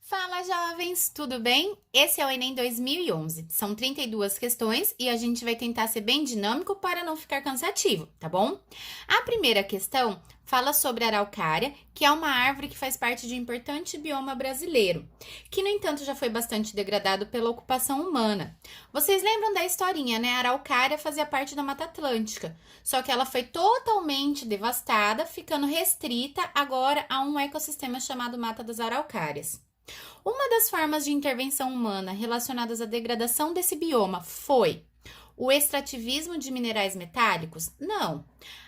Fala, jovens, tudo bem? Esse é o Enem 2011. São 32 questões e a gente vai tentar ser bem dinâmico para não ficar cansativo, tá bom? A primeira questão fala sobre a araucária, que é uma árvore que faz parte de um importante bioma brasileiro, que, no entanto, já foi bastante degradado pela ocupação humana. Vocês lembram da historinha, né? A araucária fazia parte da Mata Atlântica, só que ela foi totalmente devastada, ficando restrita agora a um ecossistema chamado Mata das Araucárias. Uma das formas de intervenção humana relacionadas à degradação desse bioma foi o extrativismo de minerais metálicos? Não.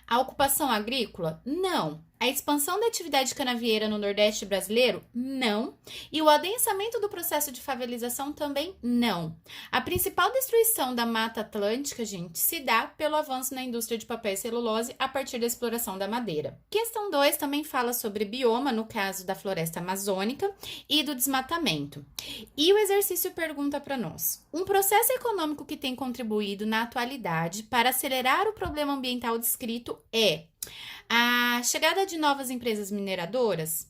A ocupação agrícola? Não. A expansão da atividade canavieira no Nordeste brasileiro? Não. E o adensamento do processo de favelização também? Não. A principal destruição da Mata Atlântica, gente, se dá pelo avanço na indústria de papel e celulose a partir da exploração da madeira. Questão 2 também fala sobre bioma, no caso da floresta amazônica, e do desmatamento. E o exercício pergunta para nós: um processo econômico que tem contribuído na atualidade para acelerar o problema ambiental descrito é a chegada de novas empresas mineradoras,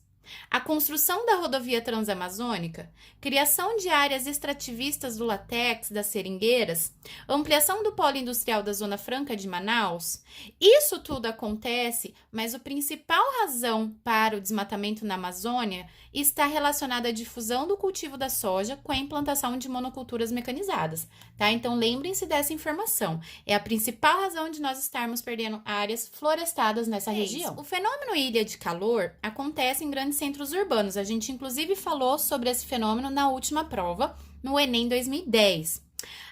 a construção da rodovia transamazônica, criação de áreas extrativistas do látex, das seringueiras, ampliação do polo industrial da Zona Franca de Manaus. Isso tudo acontece, mas a principal razão para o desmatamento na Amazônia está relacionada à difusão do cultivo da soja com a implantação de monoculturas mecanizadas, tá? Então lembrem-se dessa informação. É a principal razão de nós estarmos perdendo áreas florestadas nessa região. O fenômeno ilha de calor acontece em grandes centros urbanos. A gente inclusive falou sobre esse fenômeno na última prova, no Enem 2010.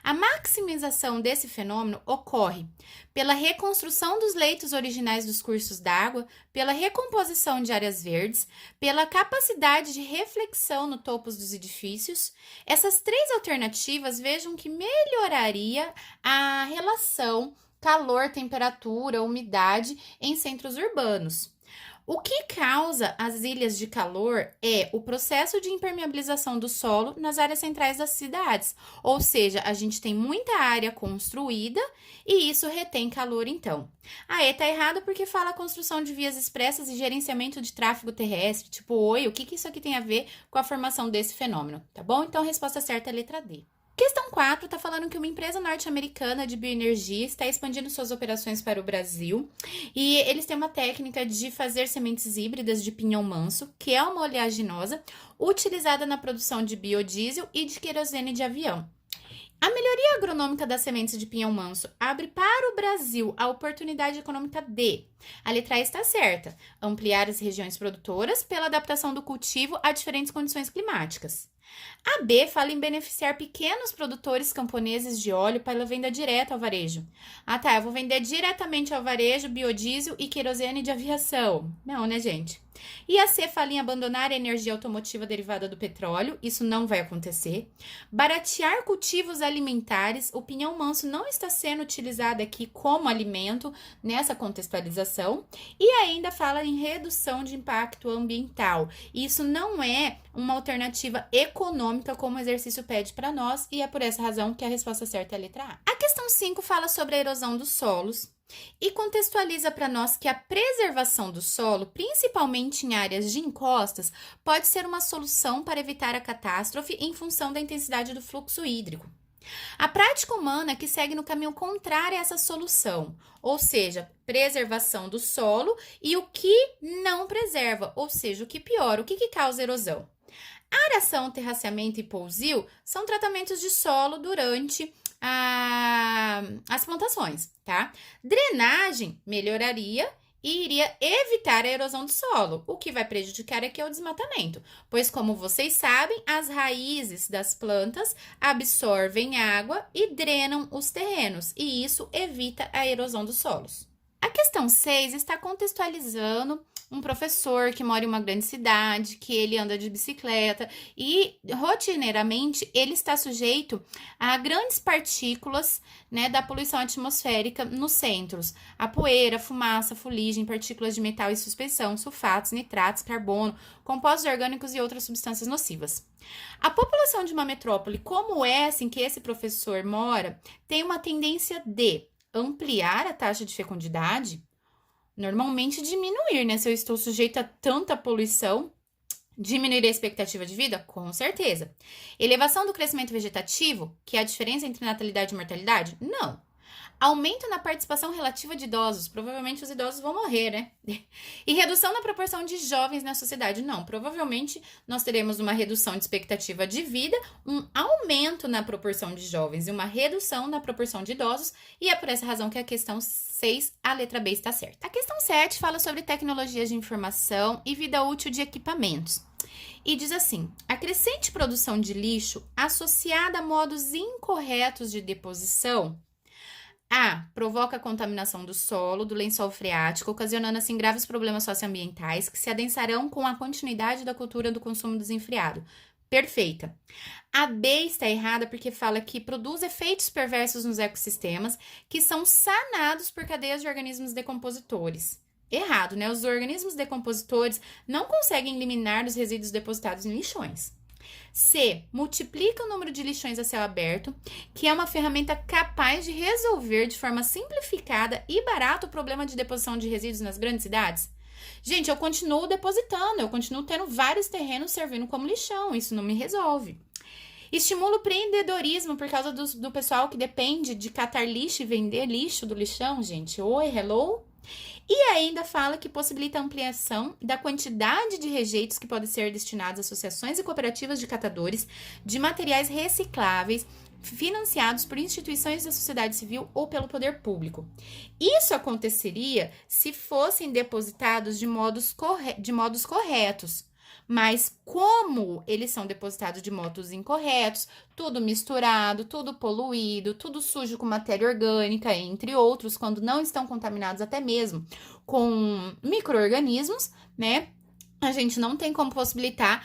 A maximização desse fenômeno ocorre pela reconstrução dos leitos originais dos cursos d'água, pela recomposição de áreas verdes, pela capacidade de reflexão no topo dos edifícios. Essas três alternativas vejam que melhoraria a relação calor, temperatura, umidade em centros urbanos. O que causa as ilhas de calor é o processo de impermeabilização do solo nas áreas centrais das cidades. Ou seja, a gente tem muita área construída e isso retém calor, então. Tá errado porque fala construção de vias expressas e gerenciamento de tráfego terrestre. Tipo, oi, o que isso aqui tem a ver com a formação desse fenômeno? Tá bom? Então, a resposta certa é a letra D. Questão 4 está falando que uma empresa norte-americana de bioenergia está expandindo suas operações para o Brasil e eles têm uma técnica de fazer sementes híbridas de pinhão manso, que é uma oleaginosa utilizada na produção de biodiesel e de querosene de avião. A melhoria agronômica das sementes de pinhão manso abre para o Brasil a oportunidade econômica de: a letra A está certa, ampliar as regiões produtoras pela adaptação do cultivo a diferentes condições climáticas. A B fala em beneficiar pequenos produtores camponeses de óleo pela venda direta ao varejo. Eu vou vender diretamente ao varejo biodiesel e querosene de aviação. Não, né, gente? E a C fala em abandonar a energia automotiva derivada do petróleo. Isso não vai acontecer. Baratear cultivos alimentares. O pinhão manso não está sendo utilizado aqui como alimento nessa contextualização. E ainda fala em redução de impacto ambiental. Isso não é uma alternativa econômica como o exercício pede para nós, e é por essa razão que a resposta certa é a letra A. A questão 5 fala sobre a erosão dos solos e contextualiza para nós que a preservação do solo, principalmente em áreas de encostas, pode ser uma solução para evitar a catástrofe em função da intensidade do fluxo hídrico. A prática humana é que segue no caminho contrário a essa solução, ou seja, preservação do solo, e o que não preserva, ou seja, o que piora, o que causa erosão. Aração, terraceamento e pousio são tratamentos de solo durante as plantações, tá? Drenagem melhoraria e iria evitar a erosão do solo. O que vai prejudicar aqui é o desmatamento, pois, como vocês sabem, as raízes das plantas absorvem água e drenam os terrenos, e isso evita a erosão dos solos. A questão 6 está contextualizando um professor que mora em uma grande cidade, que ele anda de bicicleta e rotineiramente ele está sujeito a grandes partículas, né, da poluição atmosférica nos centros. A poeira, fumaça, fuligem, partículas de metal e suspensão, sulfatos, nitratos, carbono, compostos orgânicos e outras substâncias nocivas. A população de uma metrópole como essa em que esse professor mora tem uma tendência de ampliar a taxa de fecundidade, normalmente diminuir, né? Se eu estou sujeito a tanta poluição, Diminuir a expectativa de vida? Com certeza. Elevação do crescimento vegetativo, que é a diferença entre natalidade e mortalidade? Não. Aumento na participação relativa de idosos. Provavelmente os idosos vão morrer, né? E redução na proporção de jovens na sociedade. Não, provavelmente nós teremos uma redução de expectativa de vida, um aumento na proporção de jovens e uma redução na proporção de idosos. E é por essa razão que a questão 6, a letra B, está certa. A questão 7 fala sobre tecnologias de informação e vida útil de equipamentos. E diz assim: a crescente produção de lixo associada a modos incorretos de deposição provoca a contaminação do solo, do lençol freático, ocasionando assim graves problemas socioambientais que se adensarão com a continuidade da cultura do consumo desenfreado. Perfeita. A B está errada porque fala que produz efeitos perversos nos ecossistemas que são sanados por cadeias de organismos decompositores. Errado, né? Os organismos decompositores não conseguem eliminar os resíduos depositados em lixões. C. Multiplica o número de lixões a céu aberto, que é uma ferramenta capaz de resolver de forma simplificada e barata o problema de deposição de resíduos nas grandes cidades. Gente, eu continuo depositando, eu continuo tendo vários terrenos servindo como lixão, isso não me resolve. Estimula o empreendedorismo por causa do pessoal que depende de catar lixo e vender lixo do lixão, gente. Oi, hello? E ainda fala que possibilita a ampliação da quantidade de rejeitos que podem ser destinados a associações e cooperativas de catadores de materiais recicláveis financiados por instituições da sociedade civil ou pelo poder público. Isso aconteceria se fossem depositados de modos corretos. Mas como eles são depositados de modos incorretos, tudo misturado, tudo poluído, tudo sujo com matéria orgânica, entre outros, quando não estão contaminados até mesmo com micro-organismos, né? A gente não tem como possibilitar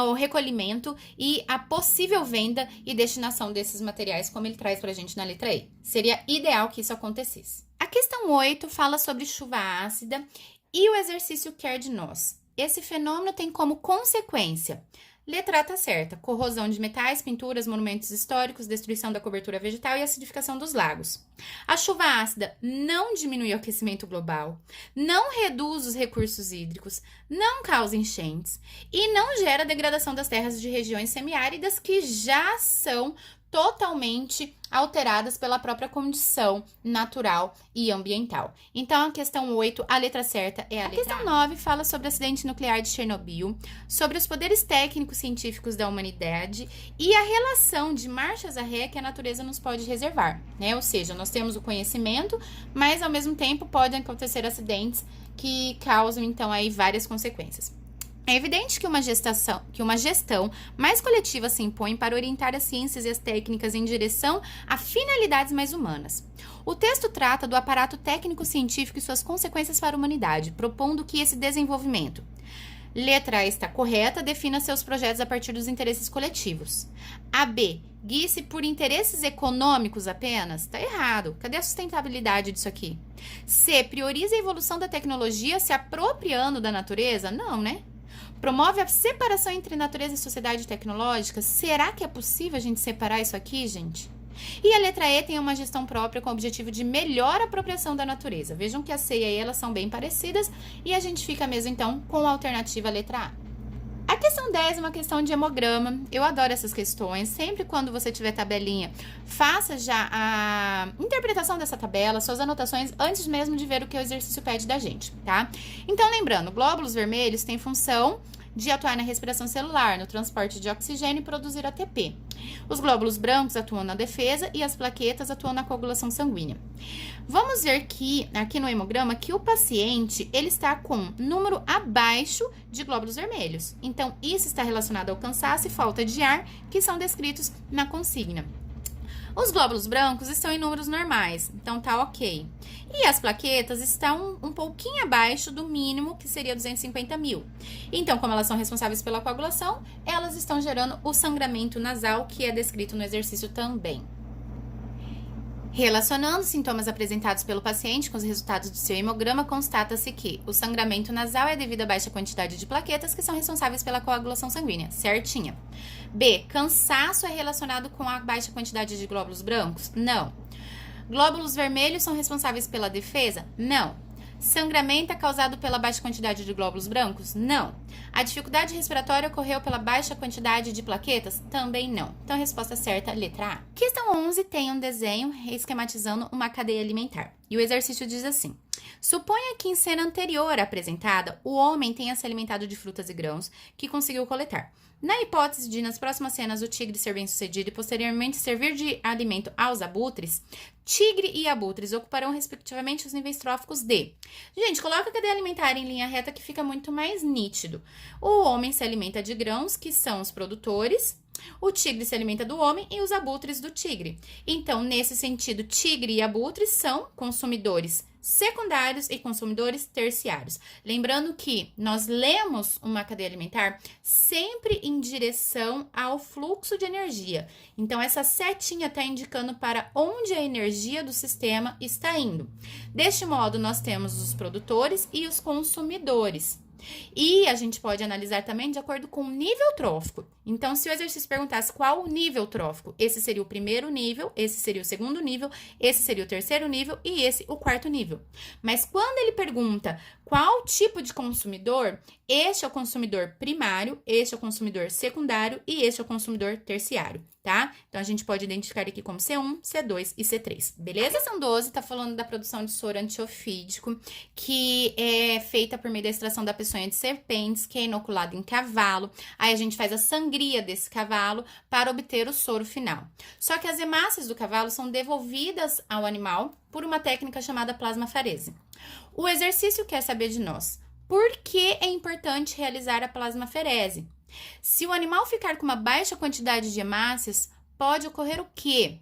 o recolhimento e a possível venda e destinação desses materiais, como ele traz pra gente na letra E. Seria ideal que isso acontecesse. A questão 8 fala sobre chuva ácida e o exercício quer de nós. Esse fenômeno tem como consequência, letra A tá certa, corrosão de metais, pinturas, monumentos históricos, destruição da cobertura vegetal e acidificação dos lagos. A chuva ácida não diminui o aquecimento global, não reduz os recursos hídricos, não causa enchentes e não gera degradação das terras de regiões semiáridas que já são totalmente alteradas pela própria condição natural e ambiental. Então, a questão 8, a letra certa é a letra A. A questão 9 fala sobre o acidente nuclear de Chernobyl, sobre os poderes técnicos científicos da humanidade e a relação de marchas a ré que a natureza nos pode reservar, né? Ou seja, nós temos o conhecimento, mas ao mesmo tempo podem acontecer acidentes que causam, então, aí várias consequências. É evidente que uma gestão mais coletiva se impõe para orientar as ciências e as técnicas em direção a finalidades mais humanas. O texto trata do aparato técnico-científico e suas consequências para a humanidade, propondo que esse desenvolvimento, letra A está correta, defina seus projetos a partir dos interesses coletivos. A B, guie-se por interesses econômicos apenas? Está errado. Cadê a sustentabilidade disso aqui? C, prioriza a evolução da tecnologia se apropriando da natureza? Não, né? Promove a separação entre natureza e sociedade tecnológica? Será que é possível a gente separar isso aqui, gente? E a letra E tem uma gestão própria com o objetivo de melhor apropriação da natureza. Vejam que a C e a E elas são bem parecidas e a gente fica mesmo então com a alternativa letra A. A questão 10 é uma questão de hemograma. Eu adoro essas questões. Sempre quando você tiver tabelinha, faça já a interpretação dessa tabela, suas anotações, antes mesmo de ver o que o exercício pede da gente, tá? Então, lembrando, glóbulos vermelhos têm função de atuar na respiração celular, no transporte de oxigênio e produzir ATP. Os glóbulos brancos atuam na defesa e as plaquetas atuam na coagulação sanguínea. Vamos ver que, aqui no hemograma, que o paciente, ele está com número abaixo de glóbulos vermelhos. Então, isso está relacionado ao cansaço e falta de ar, que são descritos na consigna. Os glóbulos brancos estão em números normais, então tá ok. E as plaquetas estão um pouquinho abaixo do mínimo, que seria 250 mil. Então, como elas são responsáveis pela coagulação, elas estão gerando o sangramento nasal, que é descrito no exercício também. Relacionando os sintomas apresentados pelo paciente com os resultados do seu hemograma, constata-se que o sangramento nasal é devido à baixa quantidade de plaquetas que são responsáveis pela coagulação sanguínea. Certinha. B. Cansaço é relacionado com a baixa quantidade de glóbulos brancos? Não. Glóbulos vermelhos são responsáveis pela defesa? Não. Sangramento é causado pela baixa quantidade de glóbulos brancos? Não. A dificuldade respiratória ocorreu pela baixa quantidade de plaquetas? Também não. Então, a resposta certa, letra A. Questão 11 tem um desenho esquematizando uma cadeia alimentar. E o exercício diz assim: suponha que em cena anterior apresentada, o homem tenha se alimentado de frutas e grãos que conseguiu coletar. Na hipótese de, nas próximas cenas, o tigre ser bem-sucedido e posteriormente servir de alimento aos abutres, tigre e abutres ocuparão, respectivamente, os níveis tróficos de... Gente, coloca a cadeia alimentar em linha reta que fica muito mais nítido. O homem se alimenta de grãos, que são os produtores. O tigre se alimenta do homem e os abutres do tigre. Então, nesse sentido, tigre e abutres são consumidores secundários e consumidores terciários. Lembrando que nós lemos uma cadeia alimentar sempre em direção ao fluxo de energia. Então, essa setinha está indicando para onde a energia do sistema está indo. Deste modo, nós temos os produtores e os consumidores. E a gente pode analisar também de acordo com o nível trófico. Então, se o exercício perguntasse qual o nível trófico, esse seria o primeiro nível, esse seria o segundo nível, esse seria o terceiro nível e esse o quarto nível. Mas quando ele pergunta qual tipo de consumidor, este é o consumidor primário, este é o consumidor secundário e este é o consumidor terciário, tá? Então, a gente pode identificar aqui como C1, C2 e C3, beleza? A questão 12 tá falando da produção de soro antiofídico, que é feita por meio da extração da peçonha de serpentes, que é inoculada em cavalo. Aí, a gente faz a sangria desse cavalo para obter o soro final. Só que as hemácias do cavalo são devolvidas ao animal por uma técnica chamada plasmafarese. O exercício quer saber de nós: por que é importante realizar a plasmaferese? Se o animal ficar com uma baixa quantidade de hemácias, pode ocorrer o quê?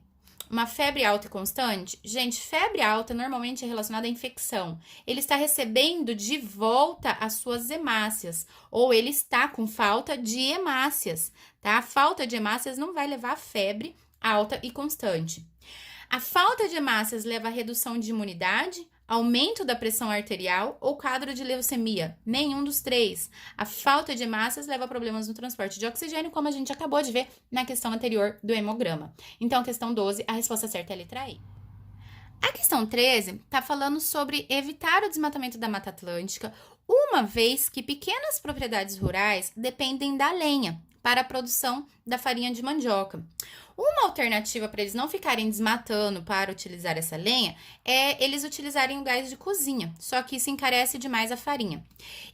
Uma febre alta e constante? Gente, febre alta normalmente é relacionada à infecção. Ele está recebendo de volta as suas hemácias, ou ele está com falta de hemácias, tá? A falta de hemácias não vai levar a febre alta e constante. A falta de hemácias leva à redução de imunidade, aumento da pressão arterial ou quadro de leucemia? Nenhum dos três. A falta de hemácias leva a problemas no transporte de oxigênio, como a gente acabou de ver na questão anterior do hemograma. Então, questão 12, a resposta certa é a letra E. A questão 13 está falando sobre evitar o desmatamento da Mata Atlântica, uma vez que pequenas propriedades rurais dependem da lenha para a produção da farinha de mandioca. Uma alternativa para eles não ficarem desmatando para utilizar essa lenha é eles utilizarem o gás de cozinha, só que isso encarece demais a farinha.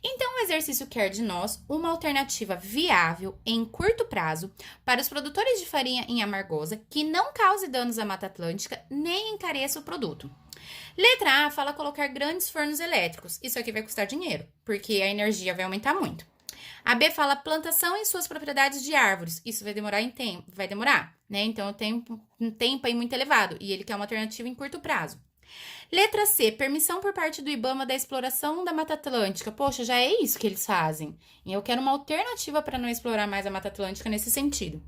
Então, o exercício quer de nós uma alternativa viável em curto prazo para os produtores de farinha em Amargosa que não cause danos à Mata Atlântica nem encareça o produto. Letra A fala colocar grandes fornos elétricos. Isso aqui vai custar dinheiro, porque a energia vai aumentar muito. A B fala plantação em suas propriedades de árvores. Isso vai demorar vai demorar, né? Então, eu tenho um tempo aí muito elevado e ele quer uma alternativa em curto prazo. Letra C, permissão por parte do IBAMA da exploração da Mata Atlântica. Poxa, já é isso que eles fazem. E eu quero uma alternativa para não explorar mais a Mata Atlântica nesse sentido.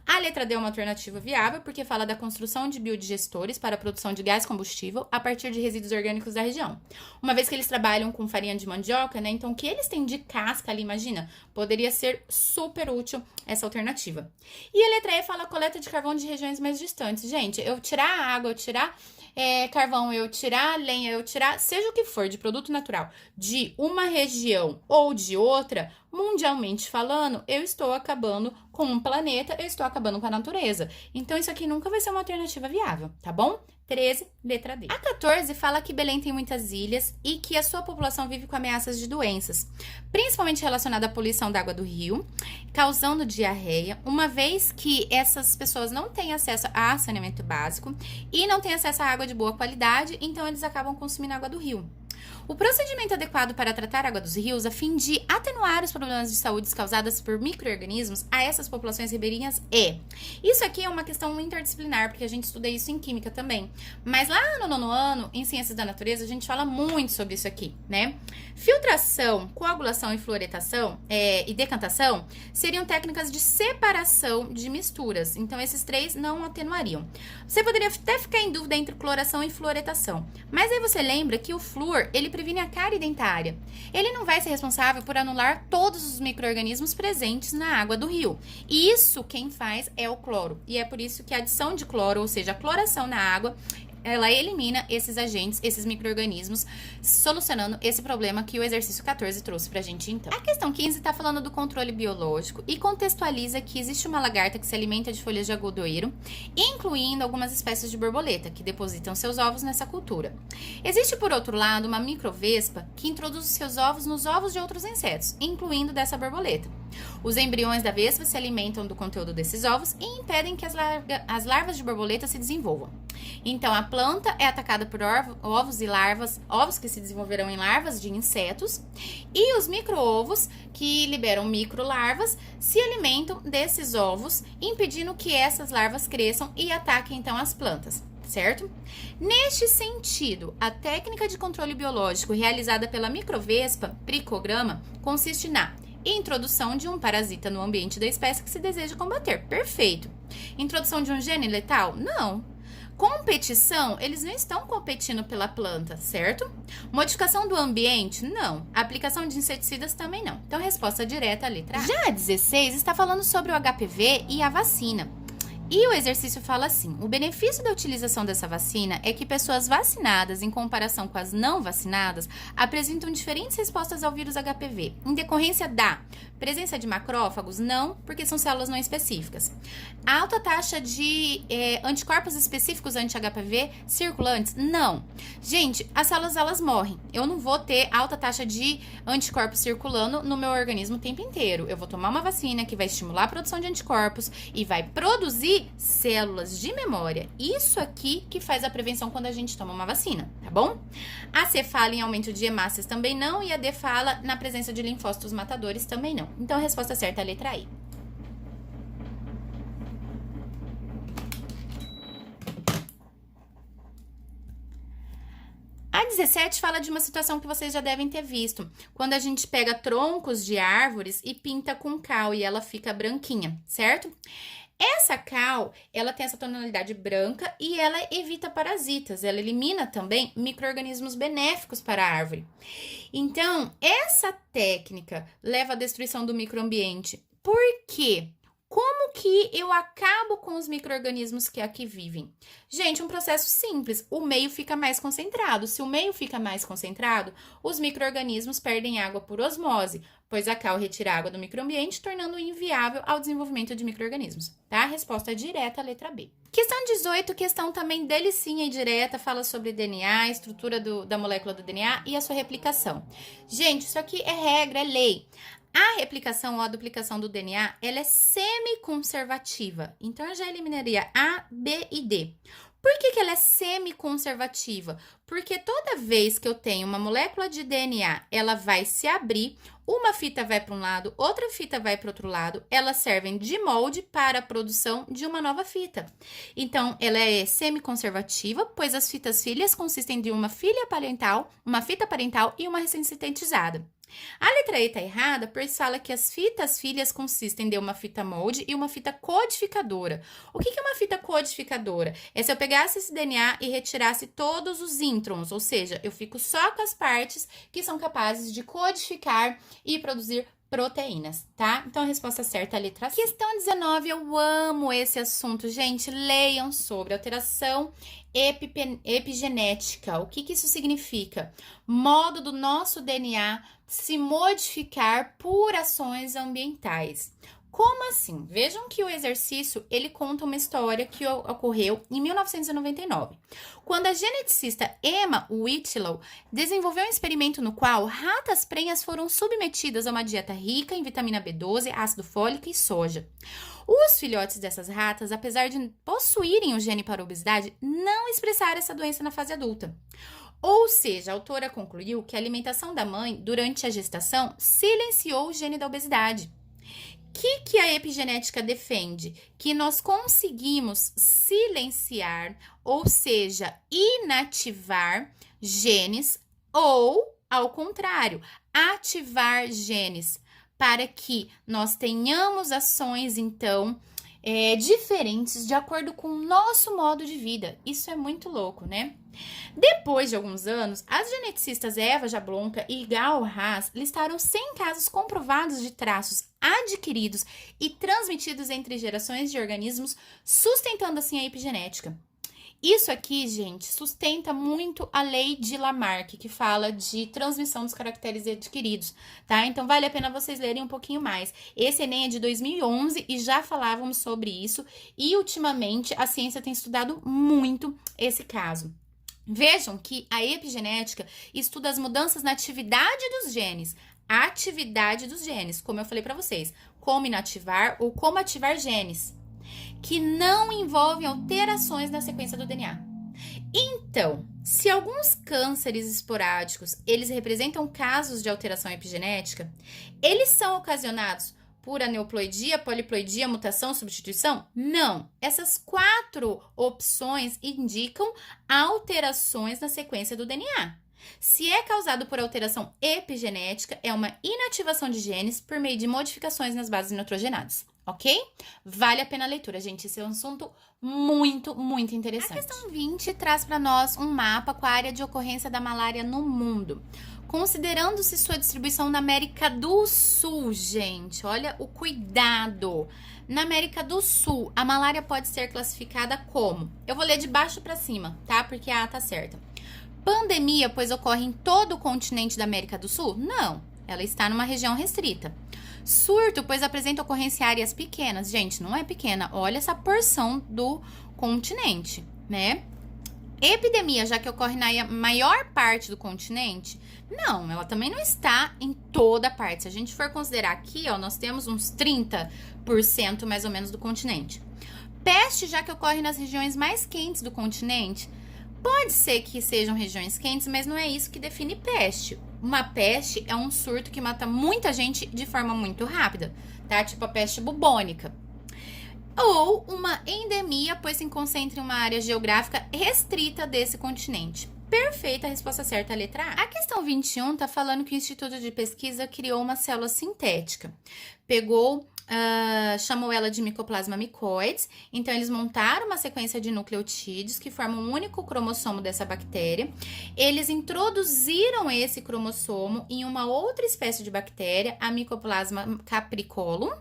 A letra D é uma alternativa viável porque fala da construção de biodigestores para a produção de gás combustível a partir de resíduos orgânicos da região. Uma vez que eles trabalham com farinha de mandioca, né? Então, o que eles têm de casca ali, imagina, poderia ser super útil essa alternativa. E a letra E fala coleta de carvão de regiões mais distantes. Gente, eu tirar a água, eu tirar carvão, eu tirar lenha, eu tirar, seja o que for, de produto natural de uma região ou de outra, mundialmente falando, eu estou acabando com um planeta, eu estou acabando com a natureza. Então, isso aqui nunca vai ser uma alternativa viável, tá bom? 13, letra D. A 14 fala que Belém tem muitas ilhas e que a sua população vive com ameaças de doenças, principalmente relacionada à poluição da água do rio, causando diarreia, uma vez que essas pessoas não têm acesso a saneamento básico e não têm acesso a água de boa qualidade, então eles acabam consumindo água do rio. O procedimento adequado para tratar a água dos rios a fim de atenuar os problemas de saúde causados por micro-organismos a essas populações ribeirinhas é... Isso aqui é uma questão interdisciplinar, porque a gente estuda isso em química também. Mas lá no 9º ano, em ciências da natureza, a gente fala muito sobre isso aqui, né? Filtração, coagulação e fluoretação e decantação seriam técnicas de separação de misturas. Então, esses três não atenuariam. Você poderia até ficar em dúvida entre cloração e fluoretação. Mas aí você lembra que o flúor, ele previne a cárie dentária. Ele não vai ser responsável por anular todos os micro-organismos presentes na água do rio. E isso quem faz é o cloro. E é por isso que a adição de cloro, ou seja, a cloração na água, ela elimina esses agentes, esses micro-organismos, solucionando esse problema que o exercício 14 trouxe pra gente então. A questão 15 tá falando do controle biológico e contextualiza que existe uma lagarta que se alimenta de folhas de algodoeiro, incluindo algumas espécies de borboleta, que depositam seus ovos nessa cultura. Existe, por outro lado, uma microvespa que introduz seus ovos nos ovos de outros insetos, incluindo dessa borboleta. Os embriões da vespa se alimentam do conteúdo desses ovos e impedem que as larvas de borboleta se desenvolvam. Então, a planta é atacada por ovos e larvas, ovos que se desenvolverão em larvas de insetos, e os micro-ovos, que liberam micro-larvas, se alimentam desses ovos, impedindo que essas larvas cresçam e ataquem, então, as plantas. Certo? Neste sentido, a técnica de controle biológico realizada pela microvespa, Trichogramma, consiste na introdução de um parasita no ambiente da espécie que se deseja combater. Perfeito. Introdução de um gene letal? Não. Competição? Eles não estão competindo pela planta, certo? Modificação do ambiente? Não. Aplicação de inseticidas? Também não. Então, resposta direta, a letra A. Já a 16 está falando sobre o HPV e a vacina. E o exercício fala assim: o benefício da utilização dessa vacina é que pessoas vacinadas, em comparação com as não vacinadas, apresentam diferentes respostas ao vírus HPV, em decorrência da presença de macrófagos? Não, porque são células não específicas. Alta taxa de anticorpos específicos anti-HPV circulantes? Não. Gente, as células, elas morrem. Eu não vou ter alta taxa de anticorpos circulando no meu organismo o tempo inteiro. Eu vou tomar uma vacina que vai estimular a produção de anticorpos e vai produzir células de memória. Isso aqui que faz a prevenção quando a gente toma uma vacina, tá bom? A C fala em aumento de hemácias, também não, e a D fala na presença de linfócitos matadores, também não. Então, a resposta certa é a letra I. A 17 fala de uma situação que vocês já devem ter visto, quando a gente pega troncos de árvores e pinta com cal e ela fica branquinha, certo? Essa cal, ela tem essa tonalidade branca e ela evita parasitas, ela elimina também micro-organismos benéficos para a árvore. Então, essa técnica leva à destruição do microambiente. Por quê? Como que eu acabo com os micro-organismos que aqui vivem? Gente, um processo simples, o meio fica mais concentrado. Se o meio fica mais concentrado, os micro-organismos perdem água por osmose, pois a cal retira água do microambiente, tornando inviável ao desenvolvimento de micro-organismos, tá? A resposta é direta, a letra B. Questão 18, questão também delicinha e direta, fala sobre DNA, a estrutura da molécula do DNA e a sua replicação. Gente, isso aqui é regra, é lei. A replicação ou a duplicação do DNA, ela é semi-conservativa. Então, eu já eliminaria A, B e D. Por que ela é semi-conservativa? Porque toda vez que eu tenho uma molécula de DNA, ela vai se abrir, uma fita vai para um lado, outra fita vai para o outro lado, elas servem de molde para a produção de uma nova fita. Então, ela é semi-conservativa, pois as fitas filhas consistem de uma fita parental e uma recém-sintetizada. A letra E está errada, pois fala que as fitas filhas consistem de uma fita molde e uma fita codificadora. O que é uma fita codificadora? É se eu pegasse esse DNA e retirasse todos os introns, ou seja, eu fico só com as partes que são capazes de codificar e produzir proteínas, tá? Então, a resposta certa é a letra C. Questão 19, eu amo esse assunto. Gente, leiam sobre alteração epigenética. O que isso significa? Modo do nosso DNA se modificar por ações ambientais. Como assim? Vejam que o exercício, ele conta uma história que ocorreu em 1999, quando a geneticista Emma Whitlow desenvolveu um experimento no qual ratas prenhas foram submetidas a uma dieta rica em vitamina B12, ácido fólico e soja. Os filhotes dessas ratas, apesar de possuírem o gene para a obesidade, não expressaram essa doença na fase adulta. Ou seja, a autora concluiu que a alimentação da mãe durante a gestação silenciou o gene da obesidade. O que a epigenética defende? Que nós conseguimos silenciar, ou seja, inativar genes ou, ao contrário, ativar genes para que nós tenhamos ações, então, diferentes de acordo com o nosso modo de vida. Isso é muito louco, né? Depois de alguns anos, as geneticistas Eva Jablonka e Gal Haas listaram 100 casos comprovados de traços adquiridos e transmitidos entre gerações de organismos, sustentando assim a epigenética. Isso aqui, gente, sustenta muito a lei de Lamarck, que fala de transmissão dos caracteres adquiridos, tá? Então, vale a pena vocês lerem um pouquinho mais. Esse Enem é de 2011 e já falávamos sobre isso. E, ultimamente, a ciência tem estudado muito esse caso. Vejam que a epigenética estuda as mudanças na atividade dos genes. A atividade dos genes, como eu falei para vocês. Como inativar ou como ativar genes que não envolvem alterações na sequência do DNA. Então, se alguns cânceres esporádicos, eles representam casos de alteração epigenética, eles são ocasionados por aneuploidia, poliploidia, mutação, substituição? Não. Essas 4 opções indicam alterações na sequência do DNA. Se é causado por alteração epigenética, é uma inativação de genes por meio de modificações nas bases nitrogenadas. Ok? Vale a pena a leitura, gente. Esse é um assunto muito, muito interessante. A questão 20 traz para nós um mapa com a área de ocorrência da malária no mundo. Considerando-se sua distribuição na América do Sul, gente, olha o cuidado. Na América do Sul, a malária pode ser classificada como... Eu vou ler de baixo para cima, tá? Porque a A tá certa. Pandemia, pois ocorre em todo o continente da América do Sul? Não, ela está numa região restrita. Surto, pois apresenta ocorrência em áreas pequenas. Gente, não é pequena. Olha essa porção do continente, né? Epidemia, já que ocorre na maior parte do continente? Não, ela também não está em toda parte. Se a gente for considerar aqui, ó, nós temos uns 30% mais ou menos do continente. Peste, já que ocorre nas regiões mais quentes do continente? Pode ser que sejam regiões quentes, mas não é isso que define peste. Uma peste é um surto que mata muita gente de forma muito rápida, tá? Tipo a peste bubônica. Ou uma endemia, pois se concentra em uma área geográfica restrita desse continente. Perfeita, a resposta certa é a letra A. A questão 21 tá falando que o Instituto de Pesquisa criou uma célula sintética. Chamou ela de Mycoplasma mycoides. Então, eles montaram uma sequência de nucleotídeos que formam um único cromossomo dessa bactéria. Eles introduziram esse cromossomo em uma outra espécie de bactéria, a Mycoplasma capricolum.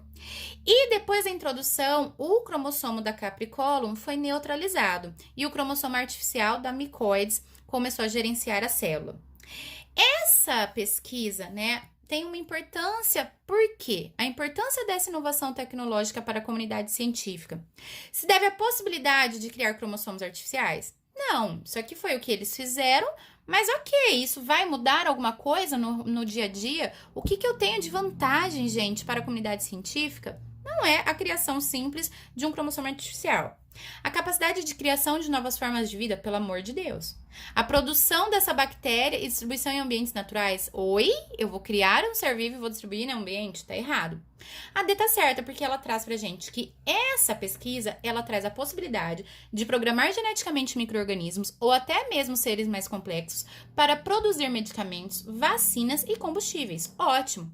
E depois da introdução, o cromossomo da capricolum foi neutralizado. E o cromossomo artificial da mycoides começou a gerenciar a célula. Essa pesquisa, né, tem uma importância, por quê? A importância dessa inovação tecnológica para a comunidade científica se deve à possibilidade de criar cromossomos artificiais? Não, isso aqui foi o que eles fizeram, mas ok, isso vai mudar alguma coisa no dia a dia? O que eu tenho de vantagem, gente, para a comunidade científica? Não é a criação simples de um cromossomo artificial. A capacidade de criação de novas formas de vida, pelo amor de Deus. A produção dessa bactéria e distribuição em ambientes naturais. Oi, eu vou criar um ser vivo e vou distribuir no ambiente? Tá errado. A D tá certa, porque ela traz pra gente que essa pesquisa, ela traz a possibilidade de programar geneticamente micro-organismos ou até mesmo seres mais complexos para produzir medicamentos, vacinas e combustíveis. Ótimo!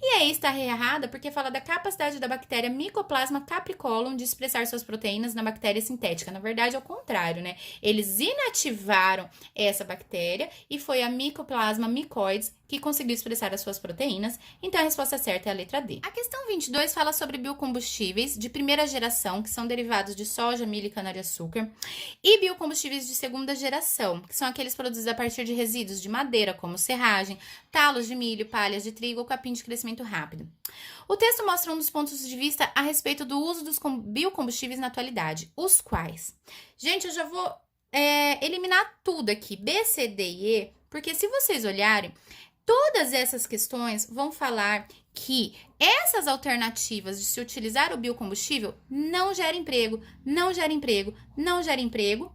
E aí está errada porque fala da capacidade da bactéria Mycoplasma capricolum de expressar suas proteínas na bactéria sintética. Na verdade, é o contrário, né? Eles inativaram essa bactéria e foi a Mycoplasma mycoides que conseguiu expressar as suas proteínas. Então, a resposta certa é a letra D. A questão 22 fala sobre biocombustíveis de primeira geração, que são derivados de soja, milho e cana-de-açúcar, e biocombustíveis de segunda geração, que são aqueles produzidos a partir de resíduos de madeira, como serragem, talos de milho, palhas de trigo ou capim de crescimento rápido. O texto mostra um dos pontos de vista a respeito do uso dos biocombustíveis na atualidade. Os quais? Gente, eu já vou eliminar tudo aqui, B, C, D e E, porque se vocês olharem, todas essas questões vão falar que essas alternativas de se utilizar o biocombustível não gera emprego, não gera emprego, não gera emprego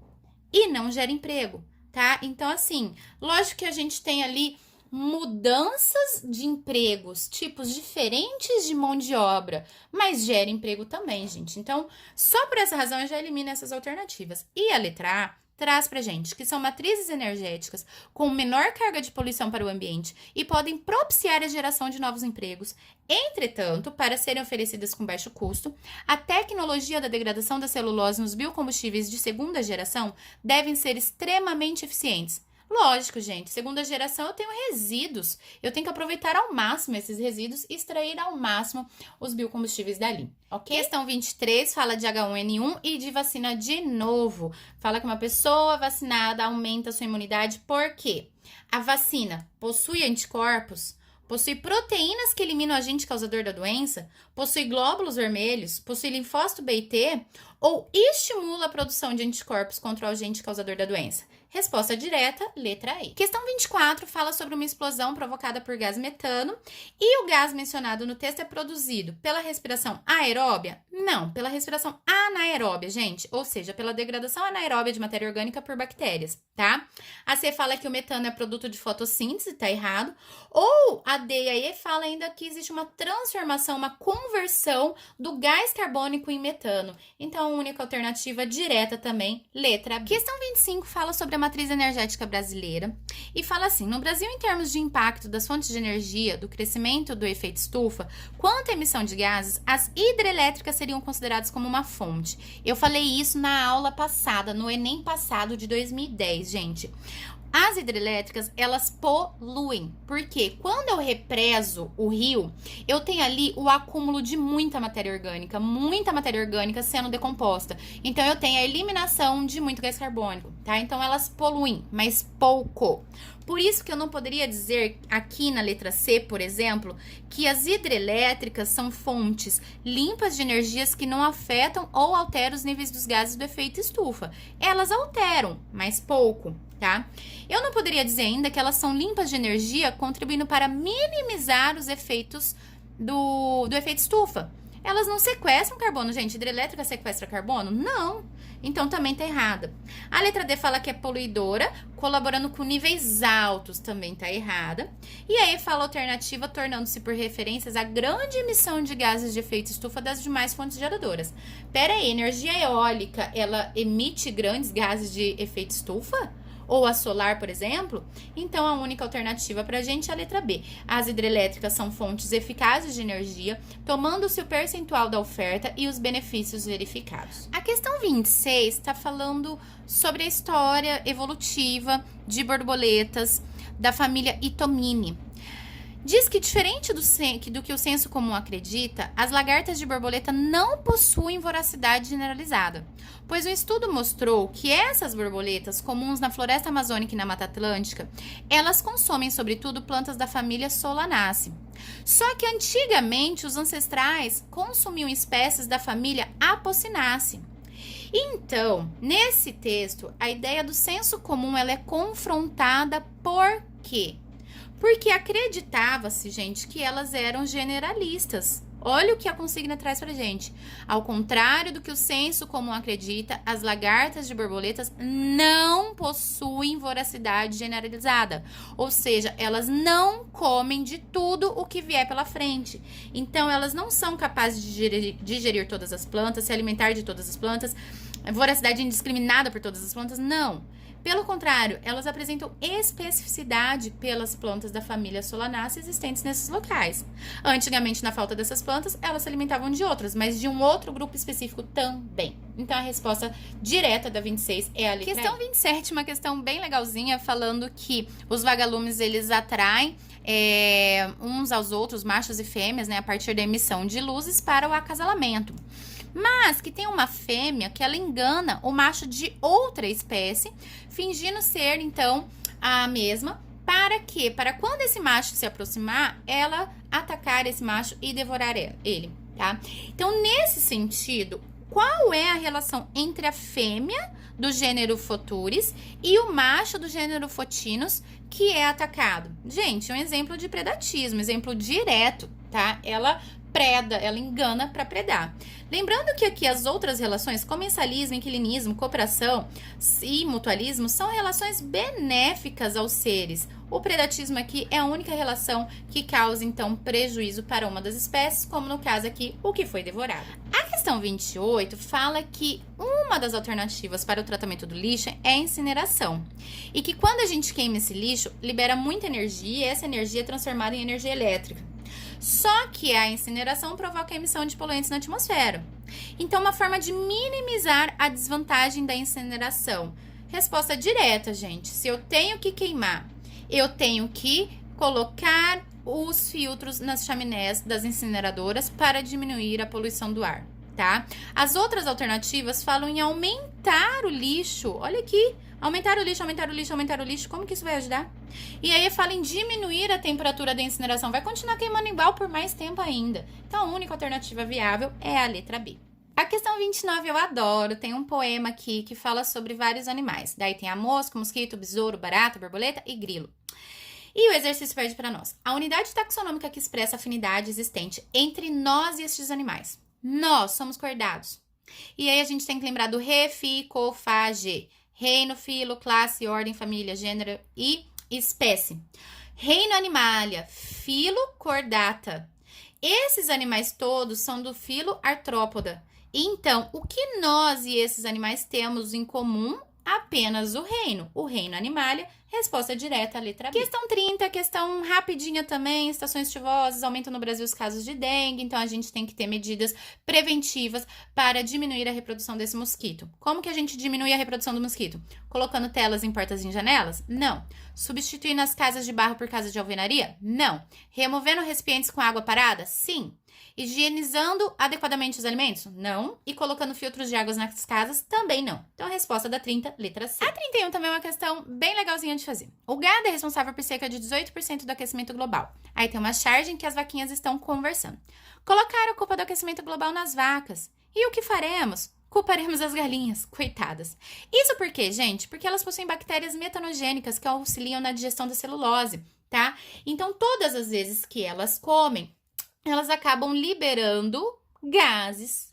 e não gera emprego, tá? Então, assim, lógico que a gente tem ali mudanças de empregos, tipos diferentes de mão de obra, mas gera emprego também, gente. Então, só por essa razão eu já elimino essas alternativas. E a letra A traz pra gente que são matrizes energéticas com menor carga de poluição para o ambiente e podem propiciar a geração de novos empregos. Entretanto, para serem oferecidas com baixo custo, a tecnologia da degradação da celulose nos biocombustíveis de segunda geração devem ser extremamente eficientes. Lógico, gente, segunda geração eu tenho resíduos. Eu tenho que aproveitar ao máximo esses resíduos e extrair ao máximo os biocombustíveis dali, ok? Questão 23 fala de H1N1 e de vacina de novo. Fala que uma pessoa vacinada aumenta sua imunidade porque a vacina possui anticorpos, possui proteínas que eliminam o agente causador da doença, possui glóbulos vermelhos, possui linfócito B e T ou estimula a produção de anticorpos contra o agente causador da doença. Resposta direta, letra E. Questão 24 fala sobre uma explosão provocada por gás metano e o gás mencionado no texto é produzido pela respiração aeróbia? Não, pela respiração anaeróbia, gente, ou seja, pela degradação anaeróbia de matéria orgânica por bactérias, tá? A C fala que o metano é produto de fotossíntese, tá errado. Ou a D e a E fala ainda que existe uma transformação, uma conversão do gás carbônico em metano. Então, a única alternativa direta também, letra B. Questão 25 fala sobre a matriz energética brasileira e fala assim: no Brasil, em termos de impacto das fontes de energia, do crescimento do efeito estufa, quanto à emissão de gases, as hidrelétricas seriam consideradas como uma fonte. Eu falei isso na aula passada, no Enem passado de 2010, gente. As hidrelétricas, elas poluem, porque quando eu represo o rio, eu tenho ali o acúmulo de muita matéria orgânica sendo decomposta. Então, eu tenho a eliminação de muito gás carbônico, tá? Então, elas poluem, mas pouco. Por isso que eu não poderia dizer aqui na letra C, por exemplo, que as hidrelétricas são fontes limpas de energias que não afetam ou alteram os níveis dos gases do efeito estufa. Elas alteram, mas pouco, tá? Eu não poderia dizer ainda que elas são limpas de energia, contribuindo para minimizar os efeitos do efeito estufa. Elas não sequestram carbono, gente. Hidrelétrica sequestra carbono? Não. Então, também tá errada. A letra D fala que é poluidora, colaborando com níveis altos, também tá errada. E aí fala alternativa, tornando-se por referências a grande emissão de gases de efeito estufa das demais fontes geradoras. Pera aí, energia eólica, ela emite grandes gases de efeito estufa? Ou a solar, por exemplo? Então, a única alternativa para a gente é a letra B. As hidrelétricas são fontes eficazes de energia, tomando-se o percentual da oferta e os benefícios verificados. A questão 26 está falando sobre a história evolutiva de borboletas da família Itomini. Diz que, diferente do que o senso comum acredita, as lagartas de borboleta não possuem voracidade generalizada, pois um estudo mostrou que essas borboletas, comuns na floresta amazônica e na Mata Atlântica, elas consomem, sobretudo, plantas da família Solanaceae. Só que, antigamente, os ancestrais consumiam espécies da família Apocynaceae. Então, nesse texto, a ideia do senso comum ela é confrontada por quê? Porque acreditava-se, gente, que elas eram generalistas. Olha o que a consigna traz pra gente. Ao contrário do que o senso comum acredita, as lagartas de borboletas não possuem voracidade generalizada. Ou seja, elas não comem de tudo o que vier pela frente. Então, elas não são capazes de digerir todas as plantas, se alimentar de todas as plantas, voracidade indiscriminada por todas as plantas, não. Pelo contrário, elas apresentam especificidade pelas plantas da família Solanaceae existentes nesses locais. Antigamente, na falta dessas plantas, elas se alimentavam de outras, mas de um outro grupo específico também. Então, a resposta direta da 26 é a letra E. Questão 27, uma questão bem legalzinha, falando que os vagalumes, eles atraem uns aos outros, machos e fêmeas, né, a partir da emissão de luzes para o acasalamento. Mas que tem uma fêmea que ela engana o macho de outra espécie, fingindo ser, então, a mesma. Para quê? Para quando esse macho se aproximar, ela atacar esse macho e devorar ele, tá? Então, nesse sentido, qual é a relação entre a fêmea do gênero Photuris e o macho do gênero Photinus que é atacado? Gente, um exemplo de predatismo, um exemplo direto, tá? Ela preda, ela engana para predar. Lembrando que aqui as outras relações, comensalismo, inquilinismo, cooperação e mutualismo, são relações benéficas aos seres. O predatismo aqui é a única relação que causa, então, prejuízo para uma das espécies, como no caso aqui, o que foi devorado. A questão 28 fala que uma das alternativas para o tratamento do lixo é a incineração. E que quando a gente queima esse lixo, libera muita energia e essa energia é transformada em energia elétrica. Só que a incineração provoca a emissão de poluentes na atmosfera. Então, uma forma de minimizar a desvantagem da incineração Resposta direta, gente. Se eu tenho que queimar, eu tenho que colocar os filtros nas chaminés das incineradoras para diminuir a poluição do ar, tá? As outras alternativas falam em aumentar o lixo. Olha aqui. Aumentar o lixo, aumentar o lixo, aumentar o lixo. Como que isso vai ajudar? E aí fala em diminuir a temperatura da incineração. Vai continuar queimando igual por mais tempo ainda. Então, a única alternativa viável é a letra B. A questão 29 eu adoro. Tem um poema aqui que fala sobre vários animais. Daí tem a mosca, mosquito, besouro, barata, borboleta e grilo. E o exercício pede para nós. A unidade taxonômica que expressa a afinidade existente entre nós e estes animais. Nós somos cordados. E aí a gente tem que lembrar do re, fi, co, fa, ge. Reino, filo, classe, ordem, família, gênero e espécie. Reino animalia, filo cordata. Esses animais todos são do filo Arthropoda. Então, o que nós e esses animais temos em comum? Apenas o reino animalia. Resposta direta, a letra B. Questão 30, questão rapidinha também. Estações chuvosas, aumentam no Brasil os casos de dengue, então a gente tem que ter medidas preventivas para diminuir a reprodução desse mosquito. Como que a gente diminui a reprodução do mosquito? Colocando telas em portas e janelas? Não. Substituindo as casas de barro por casas de alvenaria? Não. Removendo recipientes com água parada? Sim. Higienizando adequadamente os alimentos? Não. E colocando filtros de águas nas casas? Também não. Então, a resposta da 30, letra C. A 31 também é uma questão bem legalzinha de fazer. O gado é responsável por cerca de 18% do aquecimento global. Aí tem uma charge em que as vaquinhas estão conversando. Colocar a culpa do aquecimento global nas vacas. E o que faremos? Culparemos as galinhas, coitadas. Isso por quê, gente? Porque elas possuem bactérias metanogênicas que auxiliam na digestão da celulose, tá? Então, todas as vezes que elas comem, elas acabam liberando gases,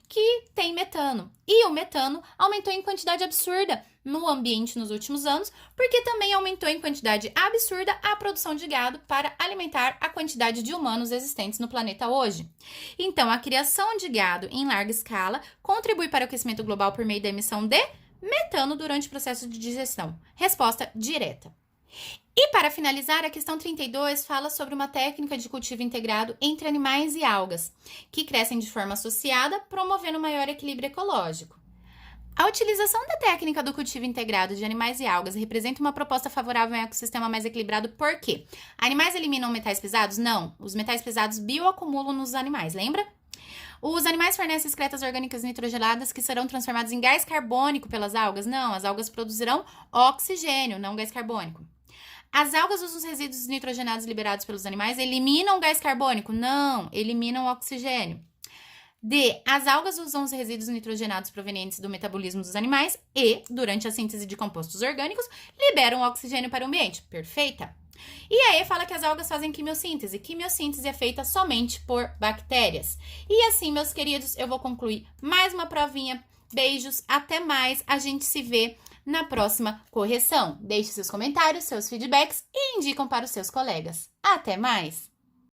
que tem metano. E o metano aumentou em quantidade absurda no ambiente nos últimos anos, porque também aumentou em quantidade absurda a produção de gado para alimentar a quantidade de humanos existentes no planeta hoje. Então, a criação de gado em larga escala contribui para o aquecimento global por meio da emissão de metano durante o processo de digestão. Resposta direta. E para finalizar, a questão 32 fala sobre uma técnica de cultivo integrado entre animais e algas, que crescem de forma associada, promovendo maior equilíbrio ecológico. A utilização da técnica do cultivo integrado de animais e algas representa uma proposta favorável a um ecossistema mais equilibrado, por quê? Animais eliminam metais pesados? Não. Os metais pesados bioacumulam nos animais, lembra? Os animais fornecem excretas orgânicas nitrogenadas que serão transformados em gás carbônico pelas algas? Não, as algas produzirão oxigênio, não gás carbônico. As algas usam os resíduos nitrogenados liberados pelos animais, eliminam o gás carbônico? Não, eliminam o oxigênio. D. As algas usam os resíduos nitrogenados provenientes do metabolismo dos animais e, durante a síntese de compostos orgânicos, liberam o oxigênio para o ambiente. Perfeita? E aí fala que as algas fazem quimiossíntese. Quimiossíntese é feita somente por bactérias. E assim, meus queridos, eu vou concluir mais uma provinha. Beijos, até mais, a gente se vê na próxima correção. Deixe seus comentários, seus feedbacks e indicam para os seus colegas. Até mais!